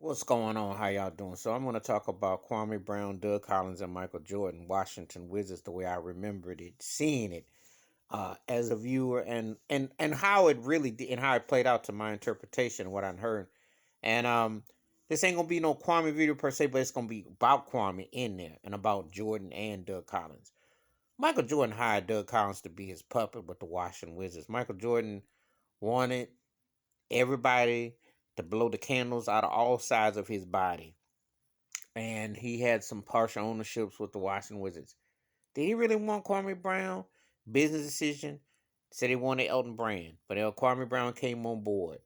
What's going on? How y'all doing? So I'm going to talk about Kwame Brown, Doug Collins, and Michael Jordan, Washington Wizards, the way I remembered it, seeing it as a viewer, and how it really did, and how it played out to my interpretation, what I heard. And this ain't gonna be no Kwame video per se, but it's gonna be about Kwame in there and about Jordan and Doug Collins. Michael Jordan hired Doug Collins to be his puppet with the Washington Wizards. Michael Jordan wanted everybody to blow the candles out of all sides of his body, and he had some partial ownerships with the Washington Wizards. Did he really want Kwame Brown? Business decision. Said he wanted Elton Brand, but Kwame Brown came on board.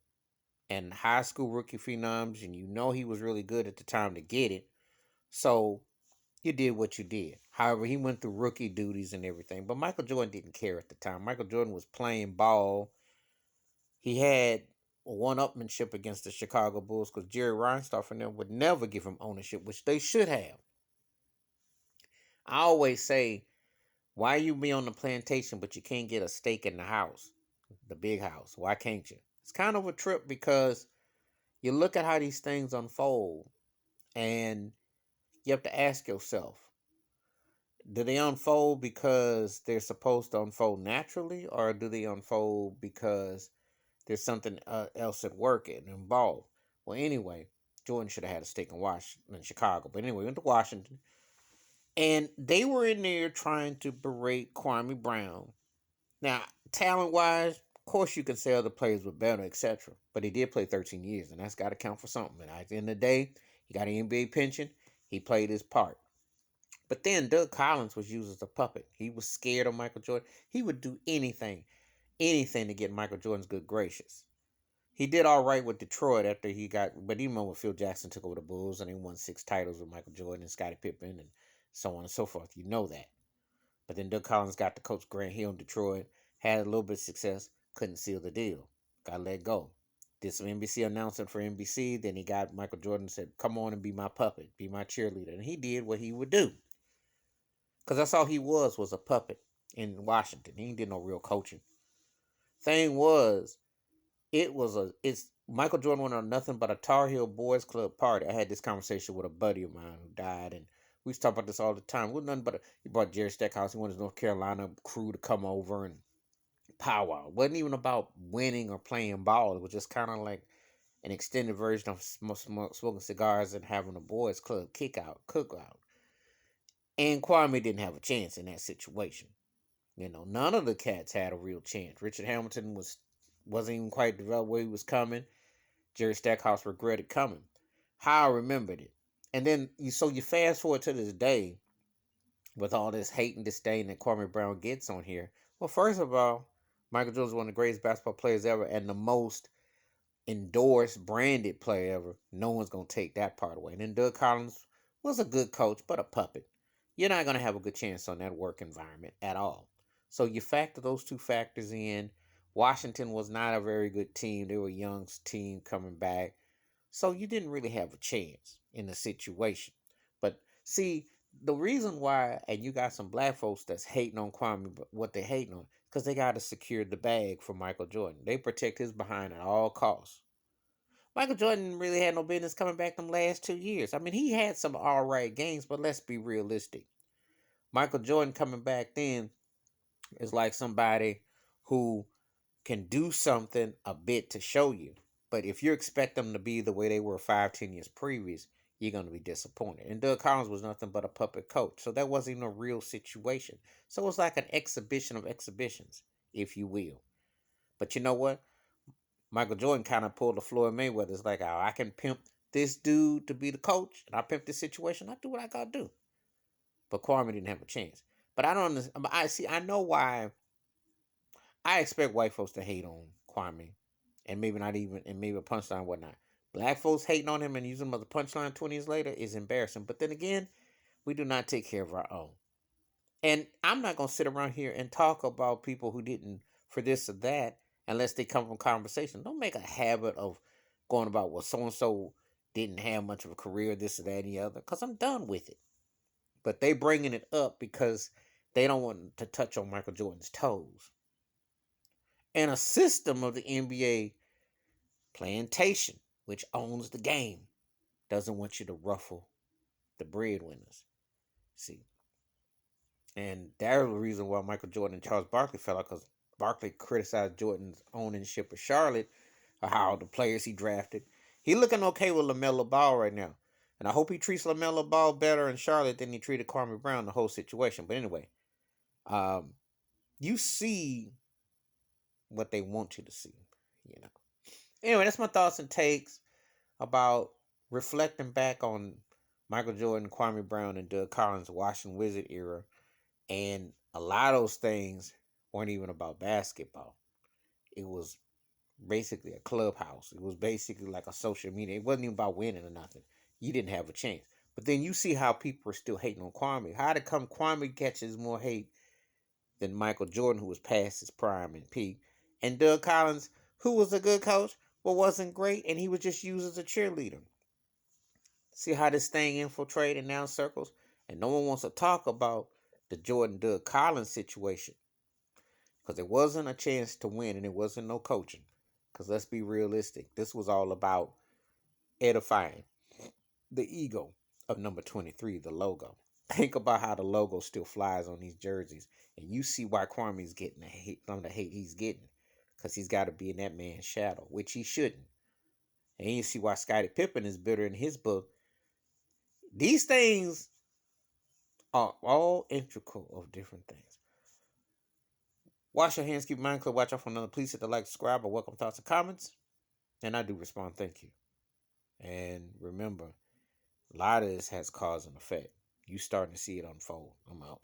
And high school rookie phenoms, and you know he was really good at the time to get it. So you did what you did. However, he went through rookie duties and everything. But Michael Jordan didn't care at the time. Michael Jordan was playing ball. He had one-upmanship against the Chicago Bulls because Jerry Reinsdorf and them would never give him ownership, which they should have. I always say, why you be on the plantation but you can't get a stake in the house, the big house? Why can't you? It's kind of a trip because you look at how these things unfold and you have to ask yourself, do they unfold because they're supposed to unfold naturally, or do they unfold because there's something else at work and involved? Well, anyway, Jordan should have had a stake in Washington, in Chicago. But anyway, went to Washington, and they were in there trying to berate Kwame Brown. Now, talent wise, of course, you can say other players were better, etc. But he did play 13 years, and that's got to count for something. And at the end of the day, he got an NBA pension. He played his part. But then Doug Collins was used as a puppet. He was scared of Michael Jordan. He would do anything, anything to get Michael Jordan's good gracious. He did all right with Detroit after he got, but even when Phil Jackson took over the Bulls and he won 6 titles with Michael Jordan and Scottie Pippen and so on and so forth. You know that. But then Doug Collins got to coach Grant Hill in Detroit, had a little bit of success, couldn't seal the deal. Got let go. Did some NBC announcing for NBC. Then he got Michael Jordan and said, come on and be my puppet, be my cheerleader. And he did what he would do. Because that's all he was a puppet in Washington. He did no real coaching. Thing was, it's Michael Jordan went on nothing but a Tar Heel Boys Club party. I had this conversation with a buddy of mine who died, and we used to talk about this all the time. It was nothing but he brought Jerry Stackhouse. He wanted his North Carolina crew to come over and powwow. It wasn't even about winning or playing ball. It was just kind of like an extended version of smoking cigars and having a boys club cookout. And Kwame didn't have a chance in that situation. You know, none of the cats had a real chance. Richard Hamilton wasn't even quite developed where he was coming. Jerry Stackhouse regretted coming. How I remembered it. And then you fast forward to this day with all this hate and disdain that Kwame Brown gets on here. Well, first of all, Michael Jordan is one of the greatest basketball players ever and the most endorsed, branded player ever. No one's gonna take that part away. And then Doug Collins was a good coach, but a puppet. You're not gonna have a good chance on that work environment at all. So you factor those two factors in. Washington was not a very good team. They were a young team coming back. So you didn't really have a chance in the situation. But see, the reason why, and you got some black folks that's hating on Kwame, but what they hating on, because they got to secure the bag for Michael Jordan. They protect his behind at all costs. Michael Jordan really had no business coming back them last 2 years. I mean, he had some all right games, but let's be realistic. Michael Jordan coming back then is like somebody who can do something a bit to show you. But if you expect them to be the way they were 5, 10 years previous, you're going to be disappointed. And Doug Collins was nothing but a puppet coach. So that wasn't even a real situation. So it was like an exhibition of exhibitions, if you will. But you know what? Michael Jordan kind of pulled the Floyd Mayweather. It's like, oh, I can pimp this dude to be the coach, and I pimp this situation. I do what I got to do. But Kwame didn't have a chance. But I don't understand. I see. I know why. I expect white folks to hate on Kwame, and maybe not even, and maybe a punchline and whatnot. Black folks hating on him and using him as a punchline 20 years later is embarrassing. But then again, we do not take care of our own. And I'm not gonna sit around here and talk about people who didn't for this or that unless they come from conversation. Don't make a habit of going about well, so and so didn't have much of a career, this or that, and the other, because I'm done with it. But they bringing it up because they don't want to touch on Michael Jordan's toes. And a system of the NBA plantation, which owns the game. doesn't want you to ruffle the breadwinners. See, and that was the reason why Michael Jordan and Charles Barkley fell out, because Barkley criticized Jordan's ownership of Charlotte, or how the players he drafted. He looking okay with LaMelo Ball right now. And I hope he treats LaMelo Ball better in Charlotte than he treated Kwame Brown, the whole situation. But anyway, um, you see what they want you to see, you know. Anyway, that's my thoughts and takes about reflecting back on Michael Jordan, Kwame Brown, and Doug Collins' Washington Wizard era. And a lot of those things weren't even about basketball. It was basically a clubhouse. It was basically like a social media. It wasn't even about winning or nothing. You didn't have a chance. But then you see how people are still hating on Kwame. How to come Kwame catches more hate than Michael Jordan, who was past his prime and peak, and Doug Collins, who was a good coach but wasn't great, and he was just used as a cheerleader. See how this thing infiltrated now circles, and no one wants to talk about the Jordan Doug Collins situation, because it wasn't a chance to win, and it wasn't no coaching. Because let's be realistic, this was all about edifying the ego of number 23, the logo. Think about how the logo still flies on these jerseys, and you see why Kwame's getting the hate, some of the hate he's getting, because he's got to be in that man's shadow, which he shouldn't. And you see why Scottie Pippen is bitter in his book. These things are all integral of different things. Wash your hands, keep your mind clear, watch out for another. Please hit the like, subscribe, or welcome thoughts and comments. And I do respond, thank you. And remember, a lot of this has cause and effect. You starting to see it unfold. I'm out.